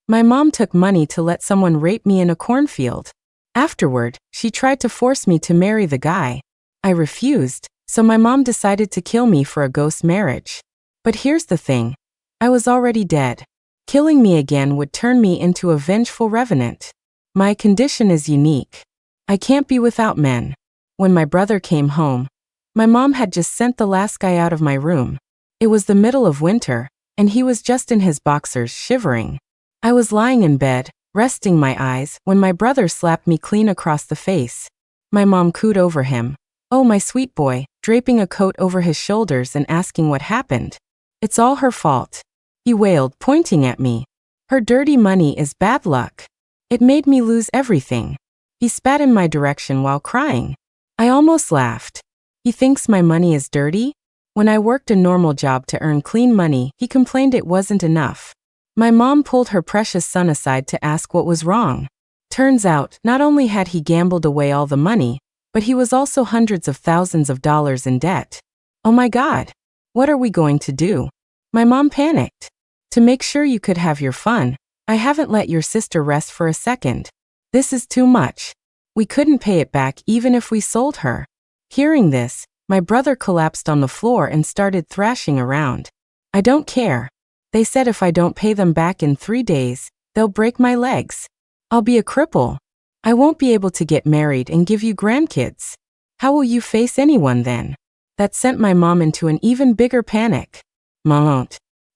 My mom took money to let someone rape me in a cornfield. Afterward, she tried to force me to marry the guy. I refused, so my mom decided to kill me for a ghost marriage. But here's the thing. I was already dead. Killing me again would turn me into a vengeful revenant. My condition is unique. I can't be without men. When my brother came home, my mom had just sent the last guy out of my room. It was the middle of winter, and he was just in his boxers, shivering. I was lying in bed, resting my eyes, when my brother slapped me clean across the face. My mom cooed over him. "Oh, my sweet boy," draping a coat over his shoulders and asking what happened. "It's all her fault," he wailed, pointing at me. "Her dirty money is bad luck. It made me lose everything." He spat in my direction while crying. I almost laughed. He thinks my money is dirty? When I worked a normal job to earn clean money, he complained it wasn't enough. My mom pulled her precious son aside to ask what was wrong. Turns out, not only had he gambled away all the money, but he was also hundreds of thousands of dollars in debt. Oh my God. What are we going to do? My mom panicked. To make sure you could have your fun, I haven't let your sister rest for a second. This is too much. We couldn't pay it back even if we sold her. Hearing this, my brother collapsed on the floor and started thrashing around. I don't care. They said if I don't pay them back in 3 days, they'll break my legs. I'll be a cripple. I won't be able to get married and give you grandkids. How will you face anyone then? That sent my mom into an even bigger panic. "Mom,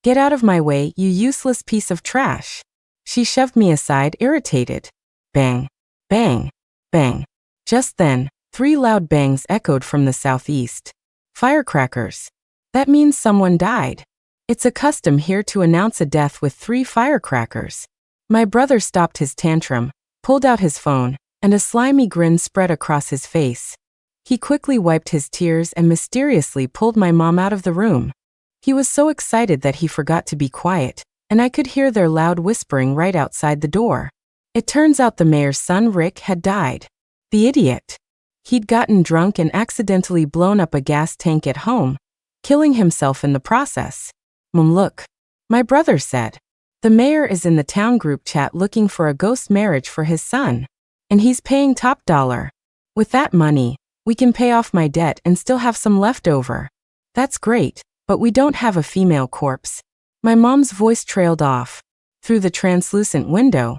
get out of my way, you useless piece of trash." She shoved me aside, irritated. Bang, bang, bang. Just then, 3 loud bangs echoed from the southeast. Firecrackers. That means someone died. It's a custom here to announce a death with 3 firecrackers. My brother stopped his tantrum, pulled out his phone, and a slimy grin spread across his face. He quickly wiped his tears and mysteriously pulled my mom out of the room. He was so excited that he forgot to be quiet, and I could hear their loud whispering right outside the door. It turns out the mayor's son Rick had died. The idiot. He'd gotten drunk and accidentally blown up a gas tank at home, killing himself in the process. "Mom, look," my brother said. "The mayor is in the town group chat looking for a ghost marriage for his son. And he's paying top dollar. With that money, we can pay off my debt and still have some left over." "That's great, but we don't have a female corpse." My mom's voice trailed off. Through the translucent window,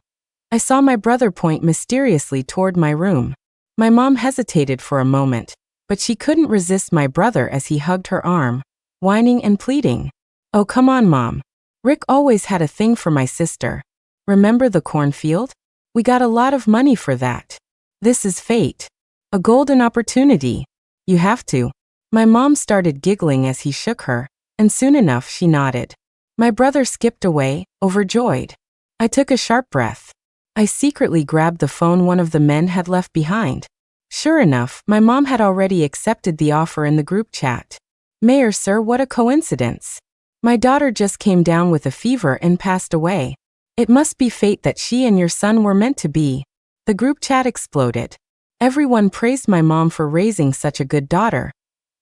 I saw my brother point mysteriously toward my room. My mom hesitated for a moment, but she couldn't resist my brother as he hugged her arm, whining and pleading. "Oh, come on, Mom. Rick always had a thing for my sister. Remember the cornfield? We got a lot of money for that. This is fate. A golden opportunity. You have to." My mom started giggling as he shook her, and soon enough she nodded. My brother skipped away, overjoyed. I took a sharp breath. I secretly grabbed the phone one of the men had left behind. Sure enough, my mom had already accepted the offer in the group chat. "Mayor sir, what a coincidence. My daughter just came down with a fever and passed away. It must be fate that she and your son were meant to be." The group chat exploded. Everyone praised my mom for raising such a good daughter,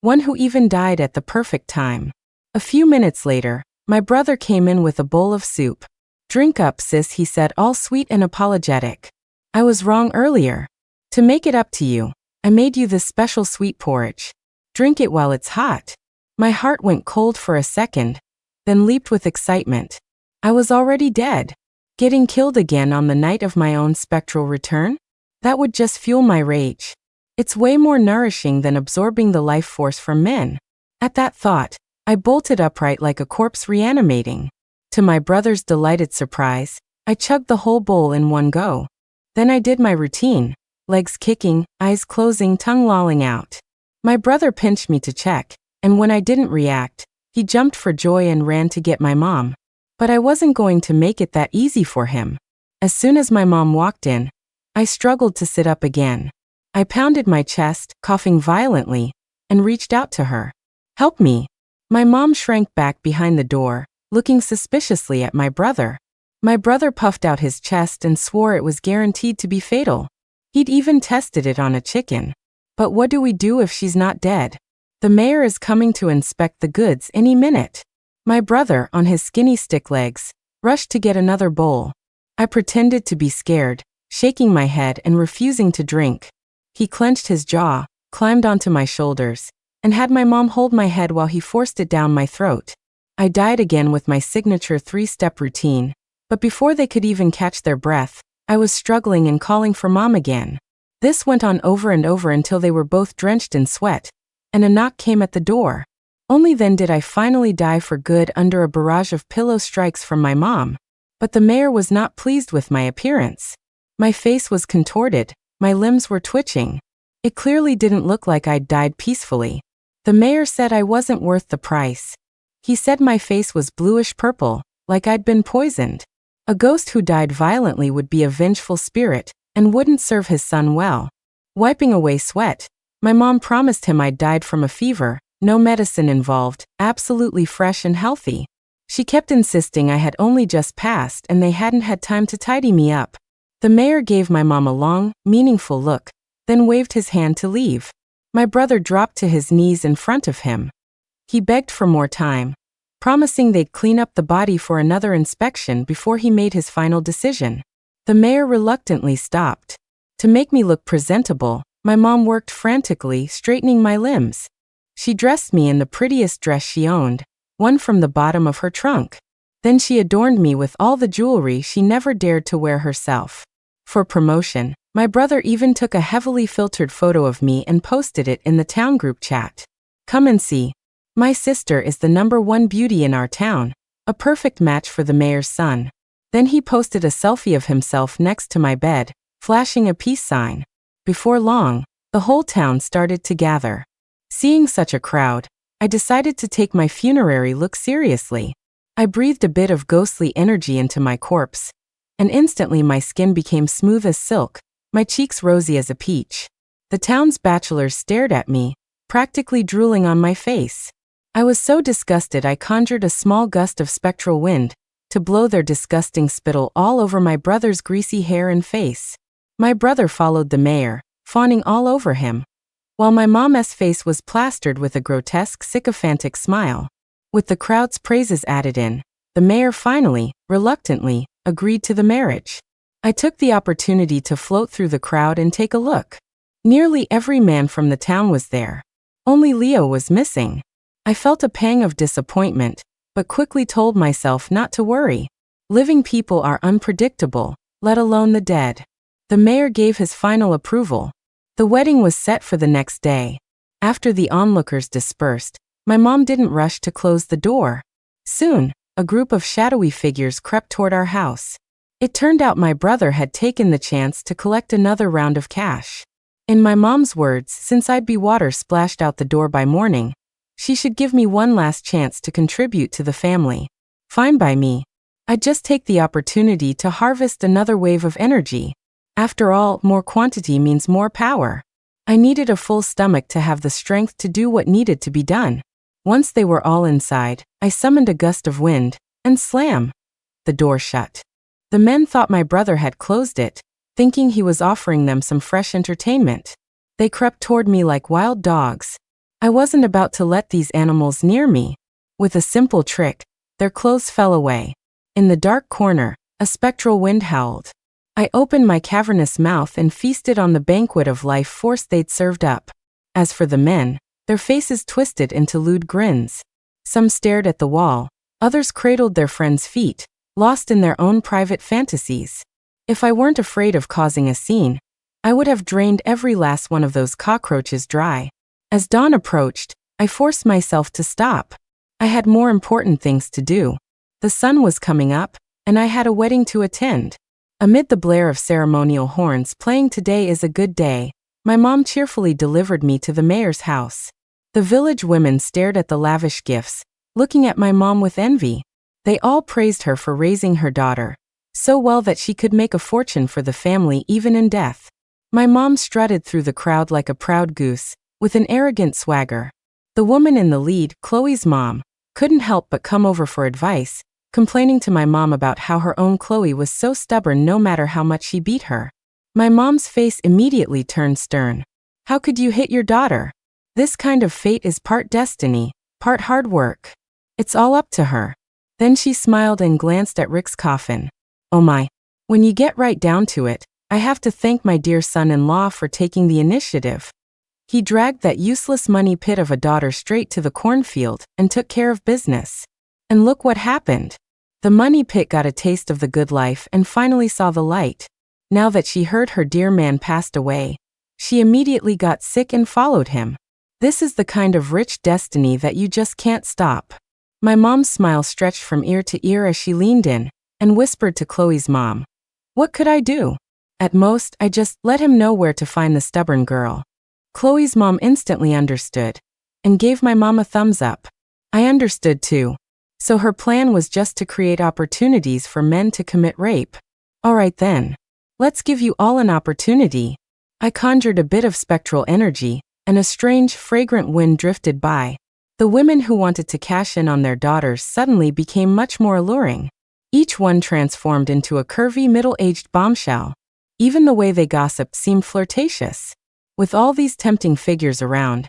one who even died at the perfect time. A few minutes later, my brother came in with a bowl of soup. "Drink up, sis," he said, all sweet and apologetic. "I was wrong earlier. To make it up to you, I made you this special sweet porridge. Drink it while it's hot." My heart went cold for a second, then leaped with excitement. I was already dead. Getting killed again on the night of my own spectral return? That would just fuel my rage. It's way more nourishing than absorbing the life force from men. At that thought, I bolted upright like a corpse reanimating. To my brother's delighted surprise, I chugged the whole bowl in one go. Then I did my routine, legs kicking, eyes closing, tongue lolling out. My brother pinched me to check, and when I didn't react, he jumped for joy and ran to get my mom. But I wasn't going to make it that easy for him. As soon as my mom walked in, I struggled to sit up again. I pounded my chest, coughing violently, and reached out to her. "Help me." My mom shrank back behind the door, looking suspiciously at my brother. My brother puffed out his chest and swore it was guaranteed to be fatal. He'd even tested it on a chicken. "But what do we do if she's not dead? The mayor is coming to inspect the goods any minute." My brother, on his skinny stick legs, rushed to get another bowl. I pretended to be scared, shaking my head and refusing to drink. He clenched his jaw, climbed onto my shoulders, and had my mom hold my head while he forced it down my throat. I died again with my signature 3-step routine, but before they could even catch their breath, I was struggling and calling for mom again. This went on over and over until they were both drenched in sweat, and a knock came at the door. Only then did I finally die for good under a barrage of pillow strikes from my mom. But the mayor was not pleased with my appearance. My face was contorted, my limbs were twitching. It clearly didn't look like I'd died peacefully. The mayor said I wasn't worth the price. He said my face was bluish-purple, like I'd been poisoned. A ghost who died violently would be a vengeful spirit and wouldn't serve his son well. Wiping away sweat, my mom promised him I'd died from a fever, no medicine involved, absolutely fresh and healthy. She kept insisting I had only just passed and they hadn't had time to tidy me up. The mayor gave my mom a long, meaningful look, then waved his hand to leave. My brother dropped to his knees in front of him. He begged for more time, promising they'd clean up the body for another inspection before he made his final decision. The mayor reluctantly stopped. To make me look presentable, my mom worked frantically, straightening my limbs. She dressed me in the prettiest dress she owned, one from the bottom of her trunk. Then she adorned me with all the jewelry she never dared to wear herself. For promotion, my brother even took a heavily filtered photo of me and posted it in the town group chat. Come and see. My sister is the #1 beauty in our town, a perfect match for the mayor's son. Then he posted a selfie of himself next to my bed, flashing a peace sign. Before long, the whole town started to gather. Seeing such a crowd, I decided to take my funerary look seriously. I breathed a bit of ghostly energy into my corpse, and instantly my skin became smooth as silk, my cheeks rosy as a peach. The town's bachelors stared at me, practically drooling on my face. I was so disgusted I conjured a small gust of spectral wind to blow their disgusting spittle all over my brother's greasy hair and face. My brother followed the mayor, fawning all over him, while my mom's face was plastered with a grotesque, sycophantic smile. With the crowd's praises added in, the mayor finally, reluctantly, agreed to the marriage. I took the opportunity to float through the crowd and take a look. Nearly every man from the town was there. Only Leo was missing. I felt a pang of disappointment, but quickly told myself not to worry. Living people are unpredictable, let alone the dead. The mayor gave his final approval. The wedding was set for the next day. After the onlookers dispersed, my mom didn't rush to close the door. Soon, a group of shadowy figures crept toward our house. It turned out my brother had taken the chance to collect another round of cash. In my mom's words, since I'd be water splashed out the door by morning, she should give me one last chance to contribute to the family. Fine by me. I'd just take the opportunity to harvest another wave of energy. After all, more quantity means more power. I needed a full stomach to have the strength to do what needed to be done. Once they were all inside, I summoned a gust of wind, and slam! The door shut. The men thought my brother had closed it, thinking he was offering them some fresh entertainment. They crept toward me like wild dogs. I wasn't about to let these animals near me. With a simple trick, their clothes fell away. In the dark corner, a spectral wind howled. I opened my cavernous mouth and feasted on the banquet of life force they'd served up. As for the men, their faces twisted into lewd grins. Some stared at the wall, others cradled their friends' feet, lost in their own private fantasies. If I weren't afraid of causing a scene, I would have drained every last one of those cockroaches dry. As dawn approached, I forced myself to stop. I had more important things to do. The sun was coming up, and I had a wedding to attend. Amid the blare of ceremonial horns playing "Today is a Good Day," my mom cheerfully delivered me to the mayor's house. The village women stared at the lavish gifts, looking at my mom with envy. They all praised her for raising her daughter so well that she could make a fortune for the family even in death. My mom strutted through the crowd like a proud goose, with an arrogant swagger. The woman in the lead, Chloe's mom, couldn't help but come over for advice, complaining to my mom about how her own Chloe was so stubborn no matter how much she beat her. My mom's face immediately turned stern. How could you hit your daughter? This kind of fate is part destiny, part hard work. It's all up to her. Then she smiled and glanced at Rick's coffin. Oh my. When you get right down to it, I have to thank my dear son-in-law for taking the initiative. He dragged that useless money pit of a daughter straight to the cornfield and took care of business. And look what happened. The money pit got a taste of the good life and finally saw the light. Now that she heard her dear man passed away, she immediately got sick and followed him. This is the kind of rich destiny that you just can't stop. My mom's smile stretched from ear to ear as she leaned in and whispered to Chloe's mom, "What could I do? At most, I just let him know where to find the stubborn girl." Chloe's mom instantly understood and gave my mom a thumbs up. I understood too. So her plan was just to create opportunities for men to commit rape. All right then. Let's give you all an opportunity. I conjured a bit of spectral energy, and a strange, fragrant wind drifted by. The women who wanted to cash in on their daughters suddenly became much more alluring. Each one transformed into a curvy, middle-aged bombshell. Even the way they gossiped seemed flirtatious. With all these tempting figures around,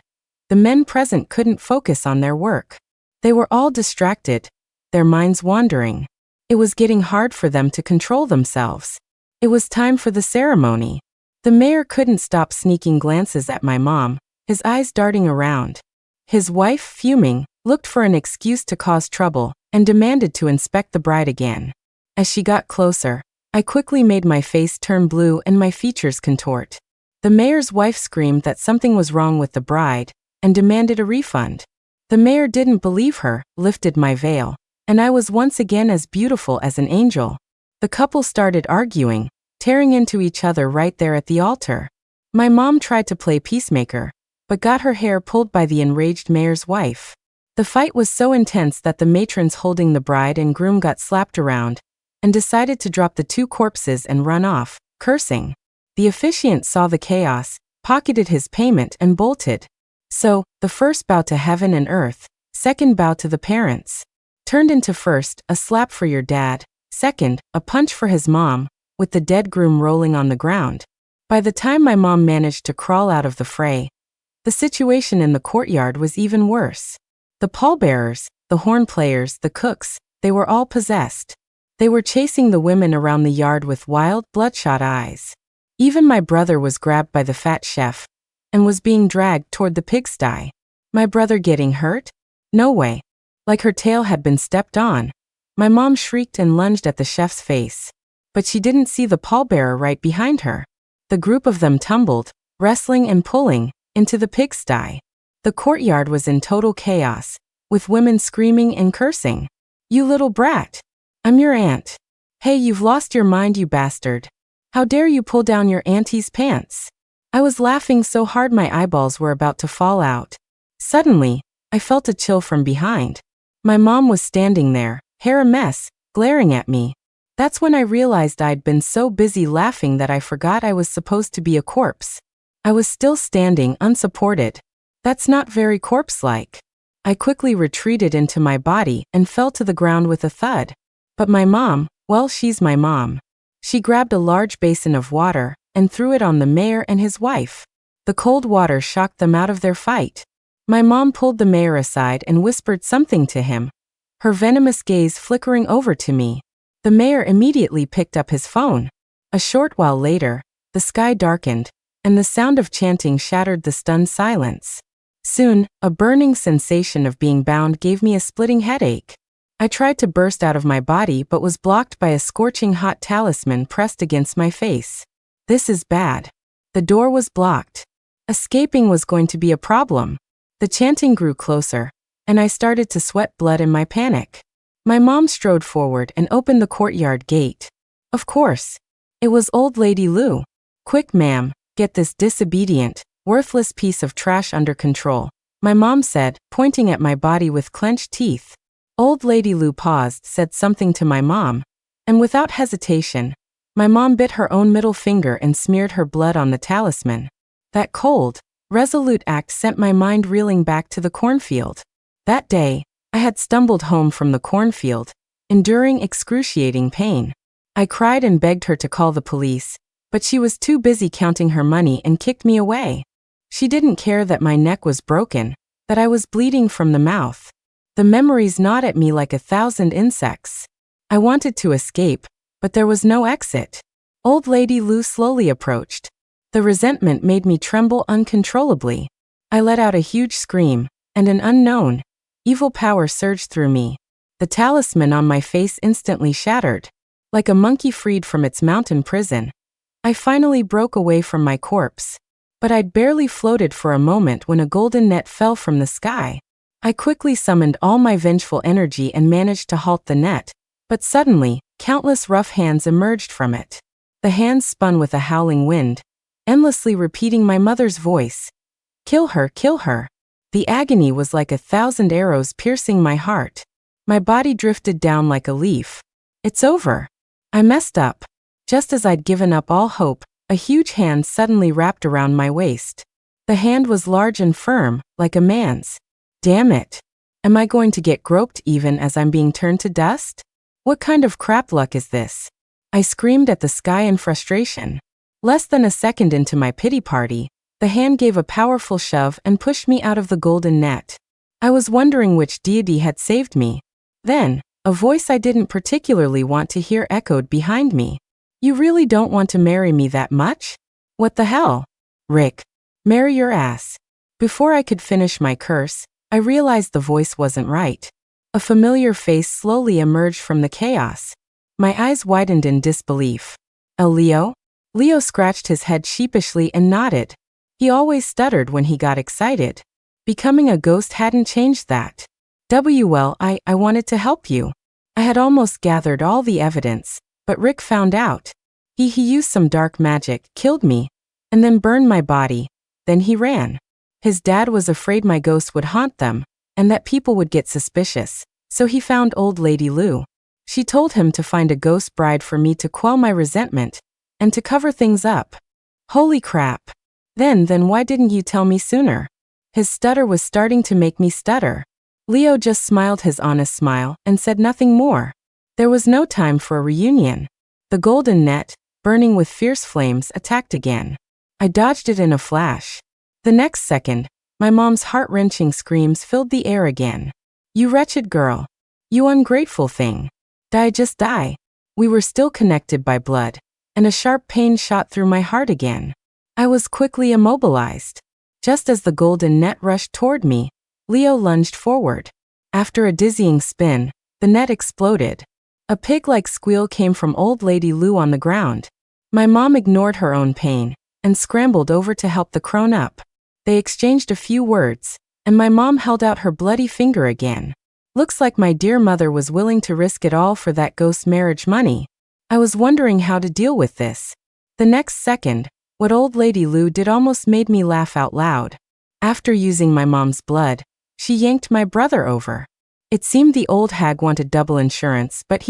the men present couldn't focus on their work. They were all distracted, their minds wandering. It was getting hard for them to control themselves. It was time for the ceremony. The mayor couldn't stop sneaking glances at my mom, his eyes darting around. His wife, fuming, looked for an excuse to cause trouble and demanded to inspect the bride again. As she got closer, I quickly made my face turn blue and my features contort. The mayor's wife screamed that something was wrong with the bride and demanded a refund. The mayor didn't believe her, lifted my veil, and I was once again as beautiful as an angel. The couple started arguing, tearing into each other right there at the altar. My mom tried to play peacemaker, but got her hair pulled by the enraged mayor's wife. The fight was so intense that the matrons holding the bride and groom got slapped around and decided to drop the two corpses and run off, cursing. The officiant saw the chaos, pocketed his payment and bolted. So, the first bow to heaven and earth, second bow to the parents, turned into first, a slap for your dad, second, a punch for his mom, with the dead groom rolling on the ground. By the time my mom managed to crawl out of the fray, the situation in the courtyard was even worse. The pallbearers, the horn players, the cooks, they were all possessed. They were chasing the women around the yard with wild, bloodshot eyes. Even my brother was grabbed by the fat chef and was being dragged toward the pigsty. My brother getting hurt? No way. Like her tail had been stepped on. My mom shrieked and lunged at the chef's face. But she didn't see the pallbearer right behind her. The group of them tumbled, wrestling and pulling, into the pigsty. The courtyard was in total chaos, with women screaming and cursing. "You little brat! I'm your aunt. Hey, you've lost your mind, you bastard. How dare you pull down your auntie's pants?" I was laughing so hard my eyeballs were about to fall out. Suddenly, I felt a chill from behind. My mom was standing there, hair a mess, glaring at me. That's when I realized I'd been so busy laughing that I forgot I was supposed to be a corpse. I was still standing, unsupported. That's not very corpse-like. I quickly retreated into my body and fell to the ground with a thud. But my mom, well, she's my mom. She grabbed a large basin of water and threw it on the mayor and his wife. The cold water shocked them out of their fight. My mom pulled the mayor aside and whispered something to him, her venomous gaze flickering over to me. The mayor immediately picked up his phone. A short while later, the sky darkened, and the sound of chanting shattered the stunned silence. Soon, a burning sensation of being bound gave me a splitting headache. I tried to burst out of my body but was blocked by a scorching hot talisman pressed against my face. This is bad. The door was blocked. Escaping was going to be a problem. The chanting grew closer, and I started to sweat blood in my panic. My mom strode forward and opened the courtyard gate. Of course. It was old lady Lou. "Quick, ma'am, get this disobedient, worthless piece of trash under control," my mom said, pointing at my body with clenched teeth. Old lady Lou paused, said something to my mom, and without hesitation, my mom bit her own middle finger and smeared her blood on the talisman. That cold, resolute act sent my mind reeling back to the cornfield. That day, I had stumbled home from the cornfield, enduring excruciating pain. I cried and begged her to call the police, but she was too busy counting her money and kicked me away. She didn't care that my neck was broken, that I was bleeding from the mouth. The memories gnawed at me like 1,000 insects. I wanted to escape, but there was no exit. Old Lady Lu slowly approached. The resentment made me tremble uncontrollably. I let out a huge scream, and an unknown, evil power surged through me. The talisman on my face instantly shattered. Like a monkey freed from its mountain prison, I finally broke away from my corpse. But I'd barely floated for a moment when a golden net fell from the sky. I quickly summoned all my vengeful energy and managed to halt the net, but suddenly, countless rough hands emerged from it. The hands spun with a howling wind, endlessly repeating my mother's voice. Kill her, kill her. The agony was like 1,000 arrows piercing my heart. My body drifted down like a leaf. It's over. I messed up. Just as I'd given up all hope, a huge hand suddenly wrapped around my waist. The hand was large and firm, like a man's. Damn it. Am I going to get groped even as I'm being turned to dust? What kind of crap luck is this? I screamed at the sky in frustration. Less than a second into my pity party, the hand gave a powerful shove and pushed me out of the golden net. I was wondering which deity had saved me. Then, a voice I didn't particularly want to hear echoed behind me. You really don't want to marry me that much? What the hell? Rick, marry your ass. Before I could finish my curse, I realized the voice wasn't right. A familiar face slowly emerged from the chaos. My eyes widened in disbelief. Leo? Leo scratched his head sheepishly and nodded. He always stuttered when he got excited. Becoming a ghost hadn't changed that. Well, I wanted to help you. I had almost gathered all the evidence, but Rick found out. He used some dark magic, killed me, and then burned my body. Then he ran. His dad was afraid my ghost would haunt them, and that people would get suspicious, so he found old Lady Lu. She told him to find a ghost bride for me to quell my resentment, and to cover things up. Holy crap. Then why didn't you tell me sooner? His stutter was starting to make me stutter. Leo just smiled his honest smile and said nothing more. There was no time for a reunion. The golden net, burning with fierce flames, attacked again. I dodged it in a flash. The next second, my mom's heart-wrenching screams filled the air again. You wretched girl. You ungrateful thing. Just die. We were still connected by blood, and a sharp pain shot through my heart again. I was quickly immobilized. Just as the golden net rushed toward me, Leo lunged forward. After a dizzying spin, the net exploded. A pig-like squeal came from old Lady Lu on the ground. My mom ignored her own pain and scrambled over to help the crone up. They exchanged a few words, and my mom held out her bloody finger again. Looks like my dear mother was willing to risk it all for that ghost marriage money. I was wondering how to deal with this. The next second, what old Lady Lu did almost made me laugh out loud. After using my mom's blood, she yanked my brother over. It seemed the old hag wanted double insurance, but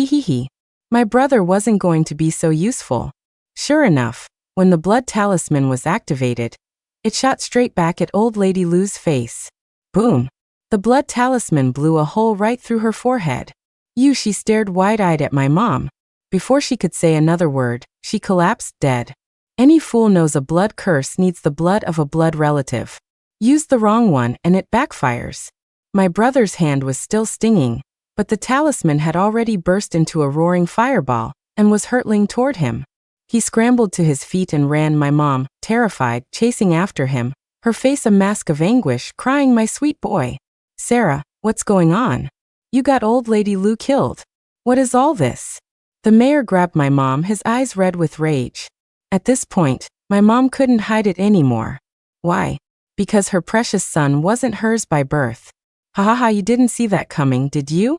my brother wasn't going to be so useful. Sure enough, when the blood talisman was activated, it shot straight back at old Lady Lu's face. Boom! The blood talisman blew a hole right through her forehead. She stared wide-eyed at my mom. Before she could say another word, she collapsed dead. Any fool knows a blood curse needs the blood of a blood relative. Use the wrong one and it backfires. My brother's hand was still stinging, but the talisman had already burst into a roaring fireball and was hurtling toward him. He scrambled to his feet and ran, my mom, terrified, chasing after him, her face a mask of anguish, crying, "My sweet boy. Sarah, what's going on? You got old Lady Lu killed. What is all this?" The mayor grabbed my mom, his eyes red with rage. At this point, my mom couldn't hide it anymore. Why? Because her precious son wasn't hers by birth. You didn't see that coming, did you?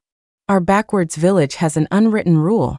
Our backwards village has an unwritten rule.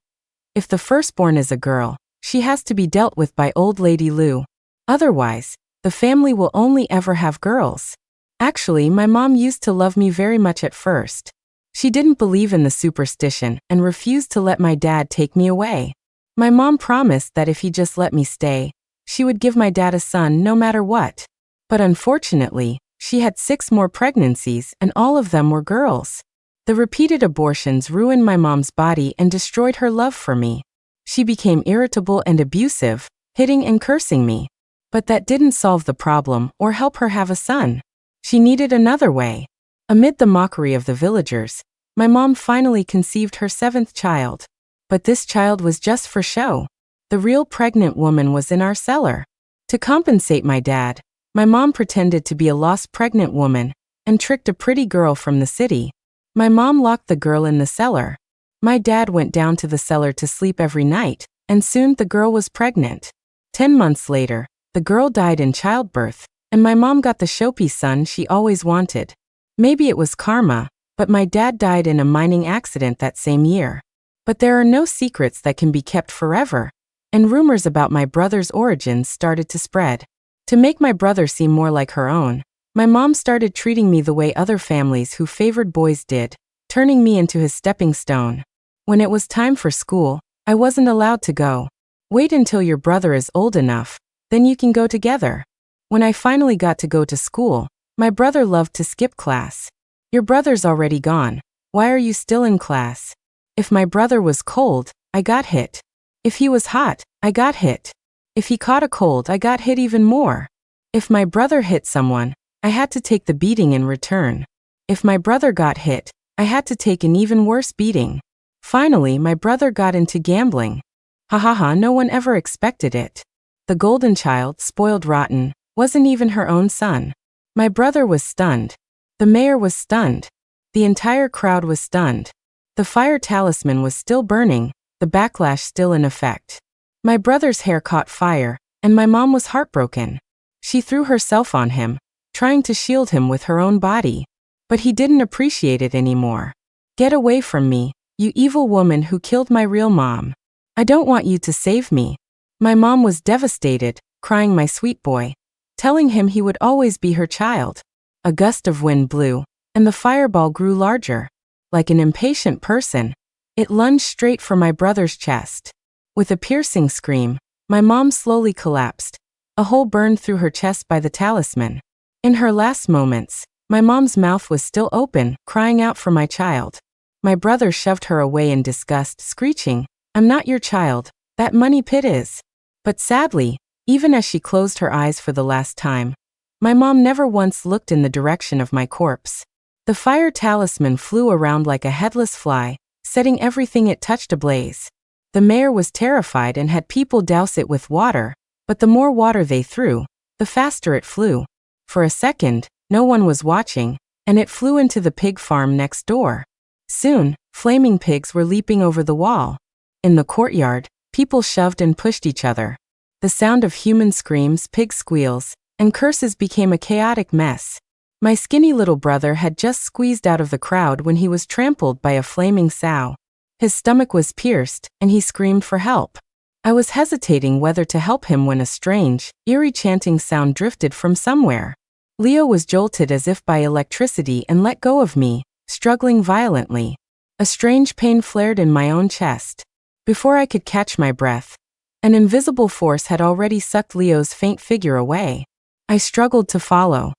If the firstborn is a girl, she has to be dealt with by old Lady Lu. Otherwise, the family will only ever have girls. Actually, my mom used to love me very much at first. She didn't believe in the superstition and refused to let my dad take me away. My mom promised that if he just let me stay, she would give my dad a son no matter what. But unfortunately, she had 6 more pregnancies and all of them were girls. The repeated abortions ruined my mom's body and destroyed her love for me. She became irritable and abusive, hitting and cursing me. But that didn't solve the problem or help her have a son. She needed another way. Amid the mockery of the villagers, my mom finally conceived her 7th child. But this child was just for show. The real pregnant woman was in our cellar. To compensate my dad, my mom pretended to be a lost pregnant woman and tricked a pretty girl from the city. My mom locked the girl in the cellar. My dad went down to the cellar to sleep every night, and soon the girl was pregnant. 10 months later, the girl died in childbirth, and my mom got the showpiece son she always wanted. Maybe it was karma, but my dad died in a mining accident that same year. But there are no secrets that can be kept forever, and rumors about my brother's origins started to spread. To make my brother seem more like her own, my mom started treating me the way other families who favored boys did, turning me into his stepping stone. When it was time for school, I wasn't allowed to go. Wait until your brother is old enough, then you can go together. When I finally got to go to school, my brother loved to skip class. Your brother's already gone. Why are you still in class? If my brother was cold, I got hit. If he was hot, I got hit. If he caught a cold, I got hit even more. If my brother hit someone, I had to take the beating in return. If my brother got hit, I had to take an even worse beating. Finally, my brother got into gambling. Ha ha ha, no one ever expected it. The golden child, spoiled rotten, wasn't even her own son. My brother was stunned. The mayor was stunned. The entire crowd was stunned. The fire talisman was still burning, the backlash still in effect. My brother's hair caught fire, and my mom was heartbroken. She threw herself on him, trying to shield him with her own body. But he didn't appreciate it anymore. Get away from me, you evil woman who killed my real mom. I don't want you to save me. My mom was devastated, crying my sweet boy, telling him he would always be her child. A gust of wind blew, and the fireball grew larger. Like an impatient person, it lunged straight for my brother's chest. With a piercing scream, my mom slowly collapsed. A hole burned through her chest by the talisman. In her last moments, my mom's mouth was still open, crying out for my child. My brother shoved her away in disgust, screeching, "I'm not your child, that money pit is." But sadly, even as she closed her eyes for the last time, my mom never once looked in the direction of my corpse. The fire talisman flew around like a headless fly, setting everything it touched ablaze. The mayor was terrified and had people douse it with water, but the more water they threw, the faster it flew. For a second, no one was watching, and it flew into the pig farm next door. Soon, flaming pigs were leaping over the wall. In the courtyard, people shoved and pushed each other. The sound of human screams, pig squeals, and curses became a chaotic mess. My skinny little brother had just squeezed out of the crowd when he was trampled by a flaming sow. His stomach was pierced, and he screamed for help. I was hesitating whether to help him when a strange, eerie chanting sound drifted from somewhere. Leo was jolted as if by electricity and let go of me, struggling violently. A strange pain flared in my own chest. Before I could catch my breath, an invisible force had already sucked Leo's faint figure away. I struggled to follow.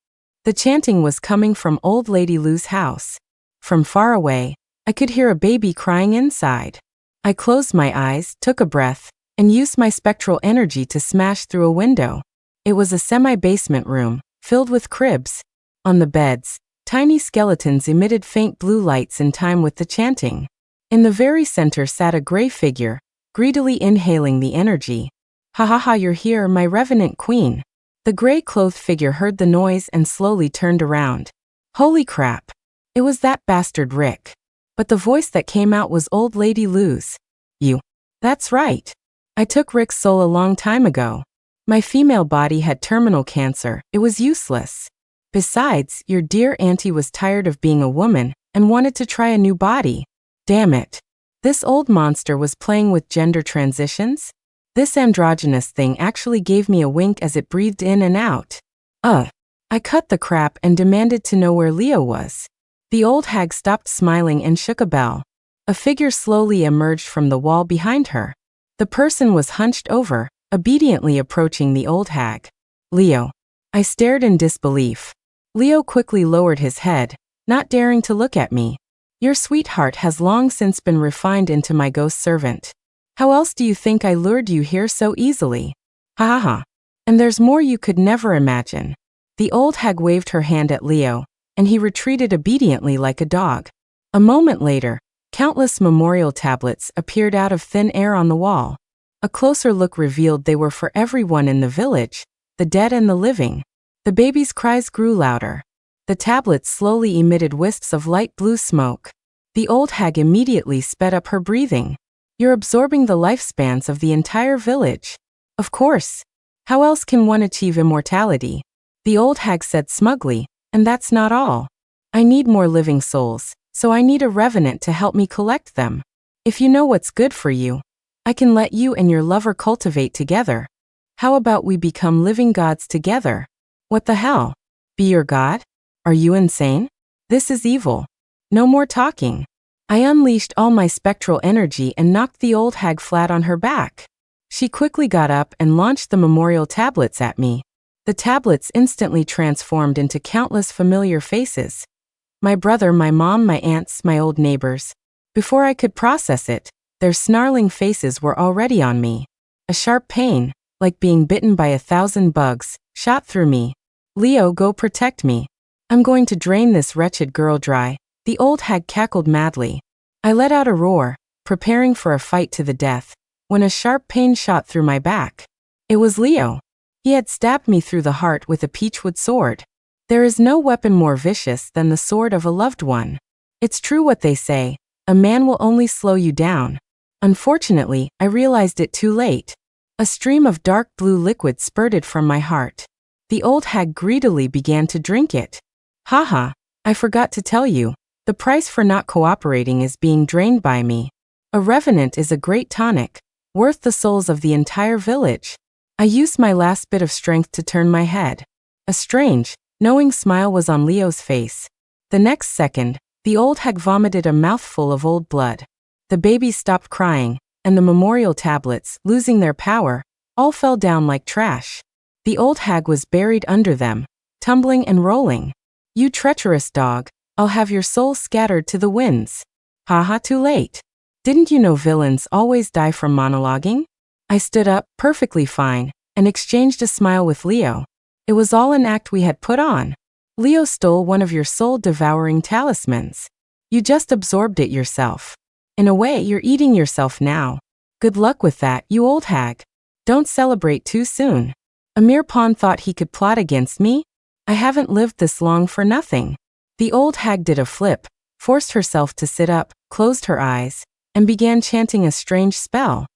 The chanting was coming from Old Lady Lou's house. From far away, I could hear a baby crying inside. I closed my eyes, took a breath, and used my spectral energy to smash through a window. It was a semi-basement room, filled with cribs. On the beds, tiny skeletons emitted faint blue lights in time with the chanting. In the very center sat a gray figure, greedily inhaling the energy. "Ha ha ha, you're here, my revenant queen." The gray-clothed figure heard the noise and slowly turned around. Holy crap! It was that bastard Rick. But the voice that came out was Old Lady Lou's. "You." "That's right. I took Rick's soul a long time ago. My female body had terminal cancer, it was useless. Besides, your dear auntie was tired of being a woman and wanted to try a new body. Damn it. This old monster was playing with gender transitions? This androgynous thing actually gave me a wink as it breathed in and out. I cut the crap and demanded to know where Leo was. The old hag stopped smiling and shook a bell. A figure slowly emerged from the wall behind her. The person was hunched over, obediently approaching the old hag. "Leo." I stared in disbelief. Leo quickly lowered his head, not daring to look at me. "Your sweetheart has long since been refined into my ghost servant. How else do you think I lured you here so easily? Ha ha ha. And there's more you could never imagine." The old hag waved her hand at Leo, and he retreated obediently like a dog. A moment later, Countless memorial tablets appeared out of thin air on the wall. A closer look revealed they were for everyone in the village, the dead and the living. The baby's cries grew louder. The tablets slowly emitted wisps of light blue smoke. The old hag immediately sped up her breathing. You're absorbing the lifespans of the entire village. Of course. How else can one achieve immortality? The old hag said smugly, and that's not all. I need more living souls, so I need a revenant to help me collect them. If you know what's good for you, I can let you and your lover cultivate together. How about we become living gods together? What the hell? Be your god? Are you insane? This is evil. No more talking. I unleashed all my spectral energy and knocked the old hag flat on her back. She quickly got up and launched the memorial tablets at me. The tablets instantly transformed into countless familiar faces. My brother, my mom, my aunts, my old neighbors. Before I could process it, their snarling faces were already on me. A sharp pain, like being bitten by 1,000 bugs, shot through me. Leo, go protect me. I'm going to drain this wretched girl dry. The old hag cackled madly. I let out a roar, preparing for a fight to the death, when a sharp pain shot through my back. It was Leo. He had stabbed me through the heart with a peachwood sword. There is no weapon more vicious than the sword of a loved one. It's true what they say, a man will only slow you down. Unfortunately, I realized it too late. A stream of dark blue liquid spurted from my heart. The old hag greedily began to drink it. Haha, I forgot to tell you, the price for not cooperating is being drained by me. A revenant is a great tonic, worth the souls of the entire village. I used my last bit of strength to turn my head. A strange, knowing smile was on Leo's face. The next second, the old hag vomited a mouthful of old blood. The baby stopped crying, and the memorial tablets, losing their power, all fell down like trash. The old hag was buried under them, tumbling and rolling. You treacherous dog, I'll have your soul scattered to the winds. Haha, too late. Didn't you know villains always die from monologuing? I stood up, perfectly fine, and exchanged a smile with Leo. It was all an act we had put on. Leo stole one of your soul-devouring talismans. You just absorbed it yourself. In a way, you're eating yourself now. Good luck with that, you old hag. Don't celebrate too soon. A mere pawn thought he could plot against me? I haven't lived this long for nothing. The old hag did a flip, forced herself to sit up, closed her eyes, and began chanting a strange spell.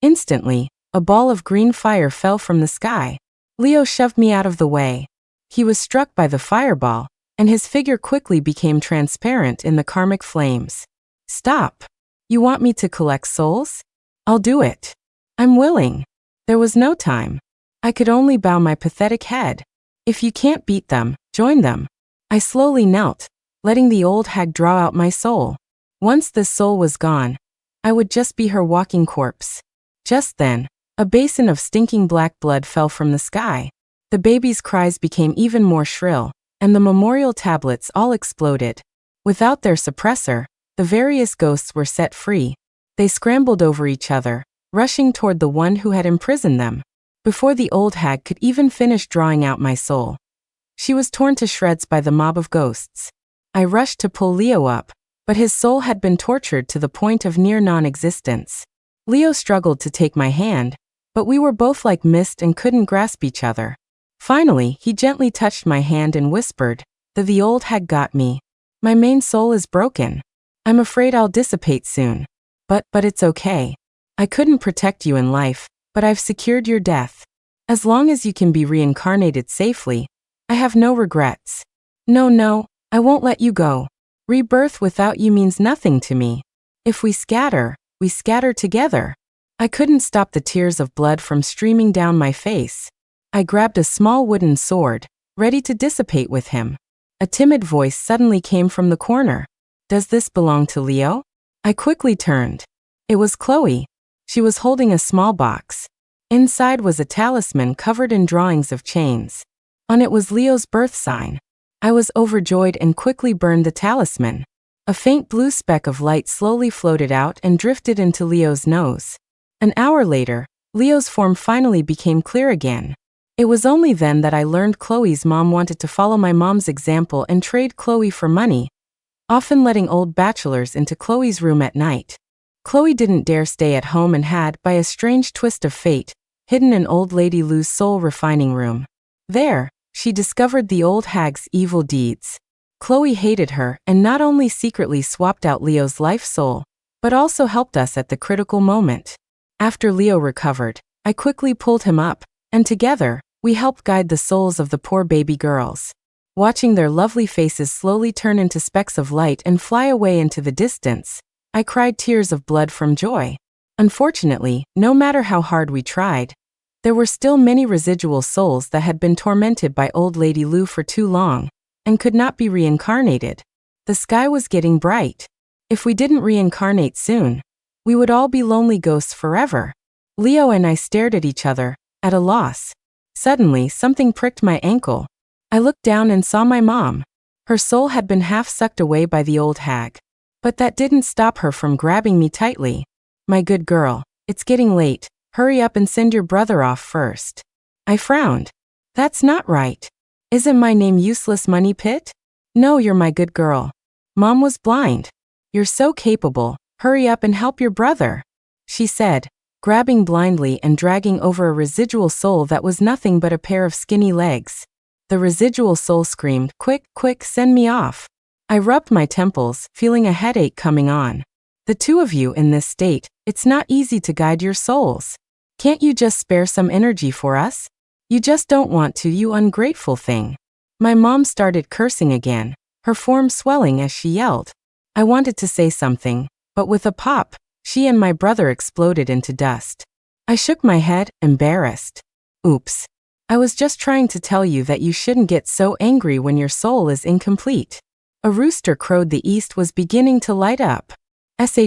Instantly, a ball of green fire fell from the sky. Leo shoved me out of the way. He was struck by the fireball, and his figure quickly became transparent in the karmic flames. Stop. You want me to collect souls? I'll do it. I'm willing. There was no time. I could only bow my pathetic head. If you can't beat them, join them. I slowly knelt, letting the old hag draw out my soul. Once this soul was gone, I would just be her walking corpse. Just then, a basin of stinking black blood fell from the sky. The baby's cries became even more shrill, and the memorial tablets all exploded. Without their suppressor, the various ghosts were set free. They scrambled over each other, rushing toward the one who had imprisoned them. Before the old hag could even finish drawing out my soul, she was torn to shreds by the mob of ghosts. I rushed to pull Leo up, but his soul had been tortured to the point of near non-existence. Leo struggled to take my hand, but we were both like mist and couldn't grasp each other. Finally, he gently touched my hand and whispered, The old hag got me. My main soul is broken. I'm afraid I'll dissipate soon. But it's okay. I couldn't protect you in life, but I've secured your death. As long as you can be reincarnated safely, I have no regrets. No, I won't let you go. Rebirth without you means nothing to me. If we scatter together. I couldn't stop the tears of blood from streaming down my face. I grabbed a small wooden sword, ready to dissipate with him. A timid voice suddenly came from the corner. Does this belong to Leo? I quickly turned. It was Chloe. She was holding a small box. Inside was a talisman covered in drawings of chains. On it was Leo's birth sign. I was overjoyed and quickly burned the talisman. A faint blue speck of light slowly floated out and drifted into Leo's nose. An hour later, Leo's form finally became clear again. It was only then that I learned Chloe's mom wanted to follow my mom's example and trade Chloe for money. often letting old bachelors into Chloe's room at night. Chloe didn't dare stay at home and had, by a strange twist of fate, hidden in old lady Lou's soul refining room. There, she discovered the old hag's evil deeds. Chloe hated her and not only secretly swapped out Leo's life soul, but also helped us at the critical moment. After Leo recovered, I quickly pulled him up, and together, we helped guide the souls of the poor baby girls. Watching their lovely faces slowly turn into specks of light and fly away into the distance, I cried tears of blood from joy. Unfortunately, no matter how hard we tried, there were still many residual souls that had been tormented by old lady Lou for too long, and could not be reincarnated. The sky was getting bright. If we didn't reincarnate soon, we would all be lonely ghosts forever. Leo and I stared at each other, at a loss. Suddenly, something pricked my ankle. I looked down and saw my mom. Her soul had been half sucked away by the old hag. But that didn't stop her from grabbing me tightly. "My good girl, it's getting late. Hurry up and send your brother off first." I frowned. "That's not right. Isn't my name Useless Money Pit?" "No, you're my good girl." Mom was blind. "You're so capable. Hurry up and help your brother," she said, grabbing blindly and dragging over a residual soul that was nothing but a pair of skinny legs. The residual soul screamed, "Quick, quick, send me off." I rubbed my temples, feeling a headache coming on. "The two of you in this state, it's not easy to guide your souls. Can't you just spare some energy for us? You just don't want to, you ungrateful thing." My mom started cursing again, her form swelling as she yelled. I wanted to say something, but with a pop, she and my brother exploded into dust. I shook my head, embarrassed. "Oops. I was just trying to tell you that you shouldn't get so angry when your soul is incomplete." A rooster crowed. The east was beginning to light up.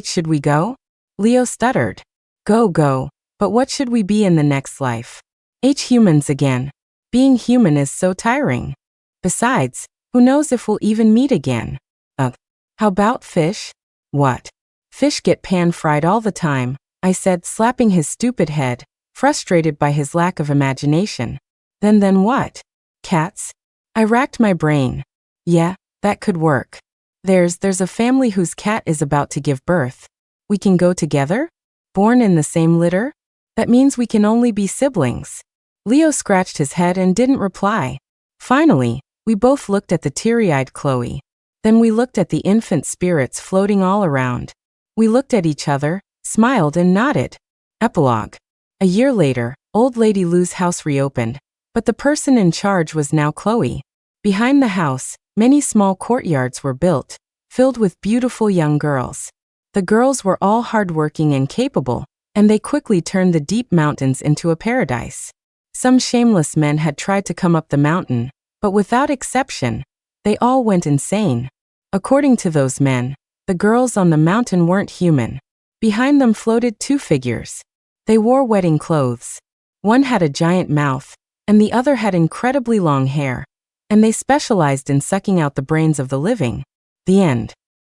Should we go?" Leo stuttered. Go, but what should we be in the next life?" Humans again. Being human is so tiring. Besides, who knows if we'll even meet again? How about fish?" "What? Fish get pan-fried all the time," I said, slapping his stupid head, frustrated by his lack of imagination. Then what? Cats?" I racked my brain. "Yeah, that could work. There's a family whose cat is about to give birth. We can go together? Born in the same litter? That means we can only be siblings." Leo scratched his head and didn't reply. Finally, we both looked at the teary-eyed Chloe. Then we looked at the infant spirits floating all around. We looked at each other, smiled and nodded. Epilogue. A year later, old lady Lou's house reopened, but the person in charge was now Chloe. Behind the house, many small courtyards were built, filled with beautiful young girls. The girls were all hardworking and capable, and they quickly turned the deep mountains into a paradise. Some shameless men had tried to come up the mountain, but without exception, they all went insane. According to those men, the girls on the mountain weren't human. Behind them floated two figures. They wore wedding clothes. One had a giant mouth, and the other had incredibly long hair, and they specialized in sucking out the brains of the living. The end.